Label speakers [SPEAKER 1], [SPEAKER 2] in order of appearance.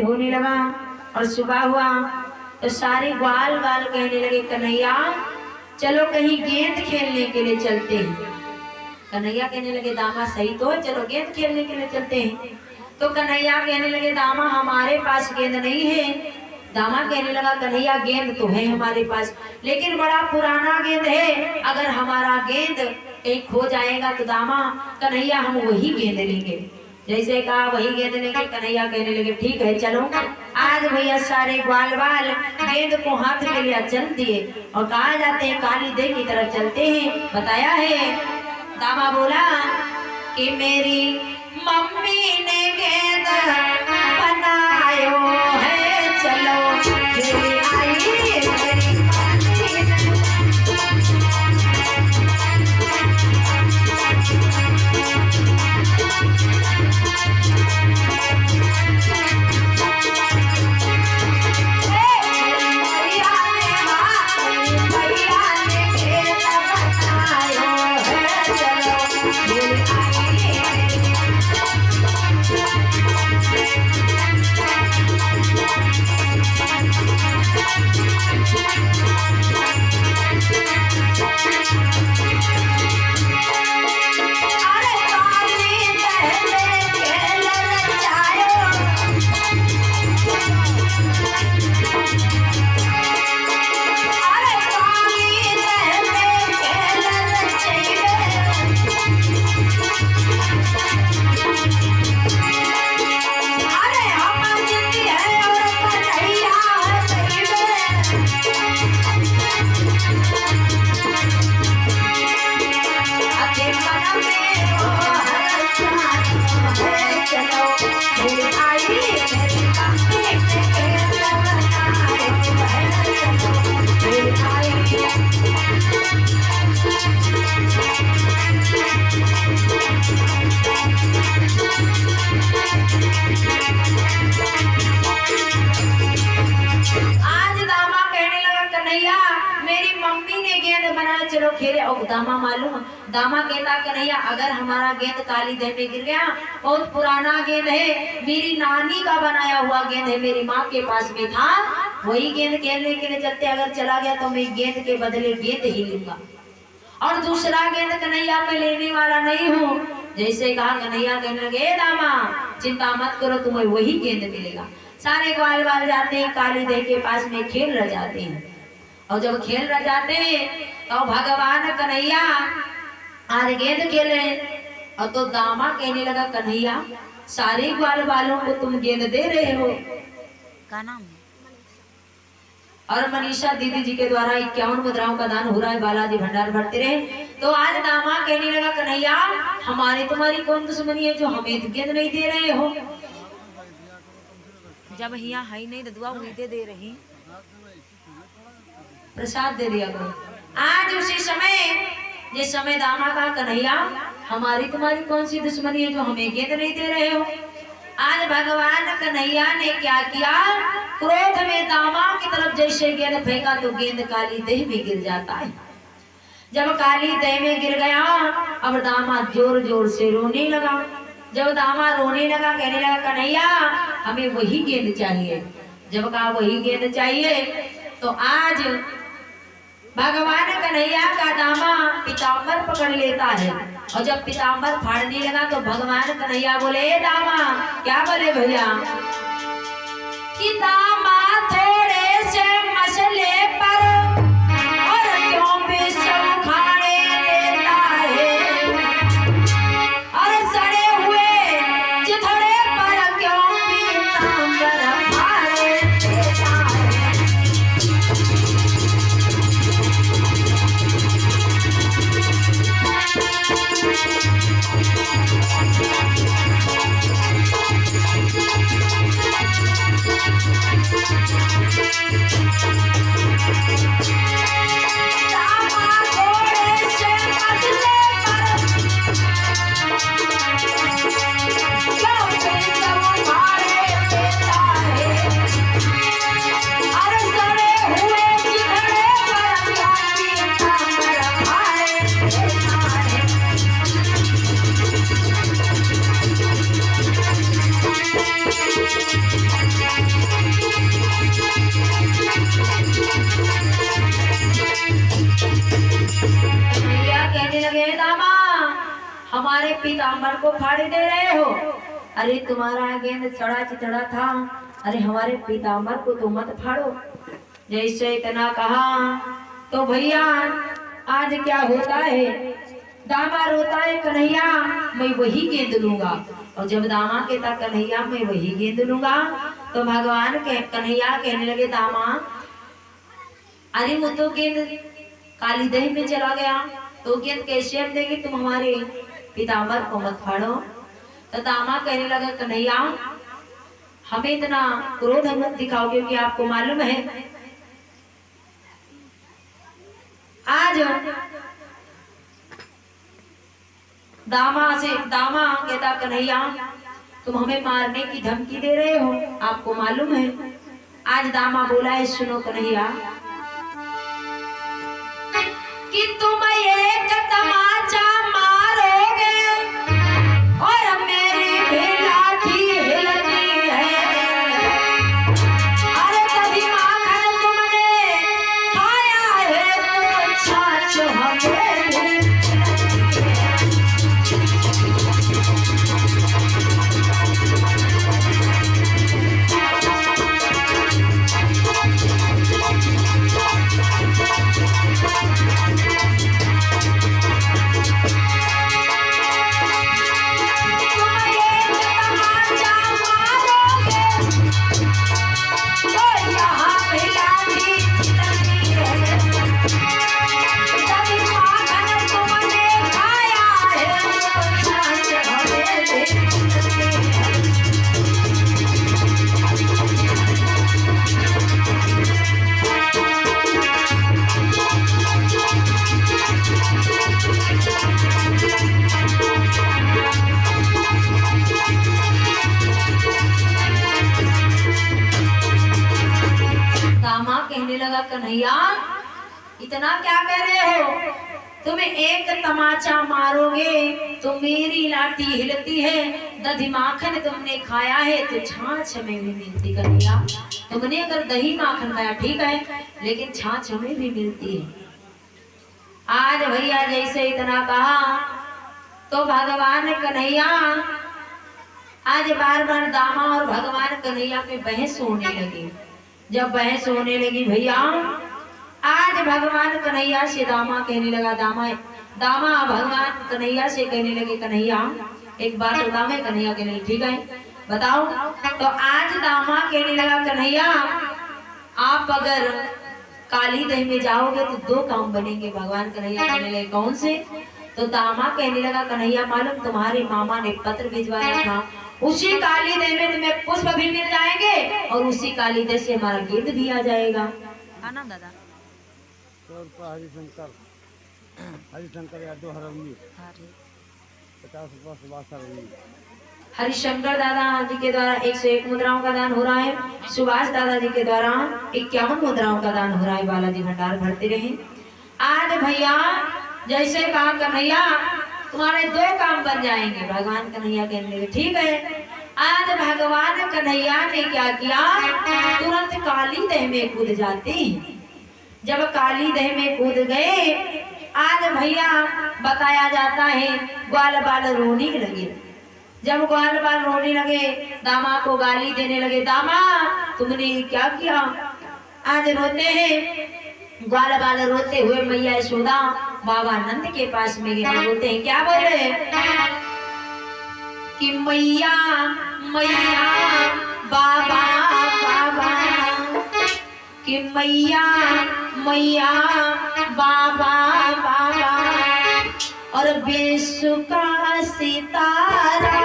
[SPEAKER 1] होने लगा और सुबह हुआ तो सारे ग्वाल बाल कहने लगे कन्हैया चलो कहीं गेंद खेलने के लिए चलते हैं। कन्हैया कहने लगे दामा सही तो है, चलो गेंद खेलने के लिए चलते हैं। तो कन्हैया कहने लगे दामा हमारे पास गेंद नहीं है। दामा कहने लगा कन्हैया गेंद तो है हमारे पास, लेकिन बड़ा पुराना गेंद है, अगर हमारा गेंद कहीं खो जाएगा तो दामा कन्हैया हम वही गेंद लेंगे। जैसे कहा वही गेंद लेंगे। कन्हैया कहने लगे ठीक है चलो। आज भैया सारे ग्वाल बाल गेंद को हाथ में लिया चल दिए और कहा जाते हैं काली देव की तरफ चलते हैं। बताया है दामा बोला कि मेरी मम्मी ने गेंद बनायो है, चलो मेरी आई मेरी चलो खेले। और दामा मालूम दामा कहता कन्हैया अगर हमारा गेंद काली देव में गिर गया, बहुत पुराना गेंद है, मेरी नानी का बनाया हुआ गेंद है, मेरी माँ के पास में था, वही गेंद खेलने के लिए चलते, अगर चला गया तो मैं गेंद के बदले गेंद ही लूंगा और दूसरा गेंद कन्हैया में लेने वाला नहीं हूँ। जैसे कहा कन्हैया कहने लगे दामा चिंता मत करो तुम्हें वही गेंद मिलेगा। सारे ग्वाल बाल जाते हैं काली देव के पास में खेल रह जाते हैं और जब खेल रह जाते हैं तो भगवान कन्हैया आज गेंद खेले और तो दामा कहने लगा कन्हैया सारे ग्वाल बालों को तुम गेंद दे रहे हो,
[SPEAKER 2] क्या नाम?
[SPEAKER 1] और मनीषा दीदी जी के द्वारा 51 मुद्राओं का दान हो रहा है, बालाजी भंडार भरते रहे। तो आज दामा कहने लगा कन्हैया हमारी तुम्हारी कौन दुश्मनी है जो हमें गेंद नहीं दे रहे हो?
[SPEAKER 2] जब हिया है नहीं तो दुआ उम्मीदे दे रही,
[SPEAKER 1] प्रसाद दे दिया करो। आज उसी समय जिस समय दामा का कन्हैया हमारी तुम्हारी कौन सी दुश्मनी है जो हमें गेंद नहीं दे रहे हो? आज भगवान कन्हैया ने क्या किया, क्रोध में दामा की तरफ जैसे गेंद फेंका तो गेंद काली देह में गिर जाता है। जब काली देह में गिर गया अब दामा जोर जोर से रोने लगा। जब दामा रोने लगा कहने लगा कन्हैया हमें वही गेंद चाहिए। जब कहा वही गेंद चाहिए तो आज भगवान कन्हैया का दामा पीताम्बर पकड़ लेता है और जब पीताम्बर फाड़ने लगा तो भगवान कन्हैया बोले दामा, क्या बोले भैया कि दामा थोड़े से मसले पर और क्यों विषम खाने देता है, और सड़े हुए चिथड़े पर क्यों पीताम्बर फाड़े देता है। हमारे पीताम्बर को फाड़ दे रहे हो? अरे तुम्हारा गेंद चढ़ा चितड़ा था, अरे हमारे पीताम्बर को तो मत फाड़ो। जैसे इतना कहा तो भैया आज क्या होता है, दामा रोता है कन्हैया मैं वही गेंद लूंगा, और जब दामा कहता कन्हैया मैं वही गेंद लूंगा, तो भगवान के कन्हैया कहने लगे दामा अरे वो तो गेंद काली दही में चला गया, तो गेंद कैसे हम देंगे, तुम हमारे पीताम्बर को मत फाड़ो। तो दामा कहने लगा कन्हैया हमें इतना क्रोध मत दिखाओ, क्योंकि आपको मालूम है आज दामा कहता कन्हैया तुम हमें मारने की धमकी दे रहे हो, आपको मालूम है। आज दामा बोला है सुनो कन्हैया कि तुम एक तमाचा मारोगे और मेरी भी लाठी हिलती है, अरे कभी माखन तुमने खाया है तो छाछ हमें भी। कन्हैया इतना क्या कह रहे हो, तुम्हें एक तमाचा मारोगे तो मेरी लाठी हिलती है, दही माखन तुमने खाया है तो छाछ हमें भी मिलती। कन्हैया तुमने अगर दही माखन खाया ठीक है, लेकिन छाछ हमें भी मिलती है। आज भैया जैसे इतना कहा तो भगवान कन्हैया आज बार बार दामा और भगवान कन्हैया पे बहस होने लगी। जब बहस होने लगी भैया आज भगवान कन्हैया से दामा कहने लगा दामा भगवान कन्हैया से कहने लगे कन्हैया एक बात बताओ। मैं कन्हैया कहने लगी ठीक है बताओ। तो आज दामा कहने लगा कन्हैया आप अगर काली दही में जाओगे तो दो काम बनेंगे। भगवान कन्हैया कहने लगे कौन से? तो दामा कहने लगा कन्हैया मालूम तुम्हारे मामा ने पत्र भिजवाया था, उसी काली दही में तुम्हें पुष्प भी मिल जाएंगे और उसी काली दही से हमारा गिद्ध भी आ जाएगा।
[SPEAKER 2] क्या नाम दादा?
[SPEAKER 3] हरिशंकर यादव हरौली 50 रुपया सुभाष
[SPEAKER 1] हरिशंकर दादा जी के द्वारा 101 मुद्राओं का दान हो रहा है। सुभाष दादा जी के द्वारा 51 मुद्राओं का दान हो रहा है। बालाजी भंडार भरते रहे। आज भैया जैसे कहा कन्हैया तुम्हारे दो काम बन जाएंगे। भगवान कन्हैया कहने लगे ठीक है। आज भगवान कन्हैया ने क्या किया, तुरंत काली दह में कूद जाते हैं। जब काली दह में कूद गए आज भैया बताया जाता है ग्वाल बाल रोने लगे। जब ग्वाल बाल रोने लगे दामा को गाली देने लगे, दामा तुमने क्या किया। आज रोते हैं ग्वाल बाल रोते हुए मैया यशोदा बाबा नंद के पास में गए। बोलते हैं क्या बोल रहे कि मैया मैया बाबा बाबा कि मैया मैया बाबा बाबा और विश्व का सितारा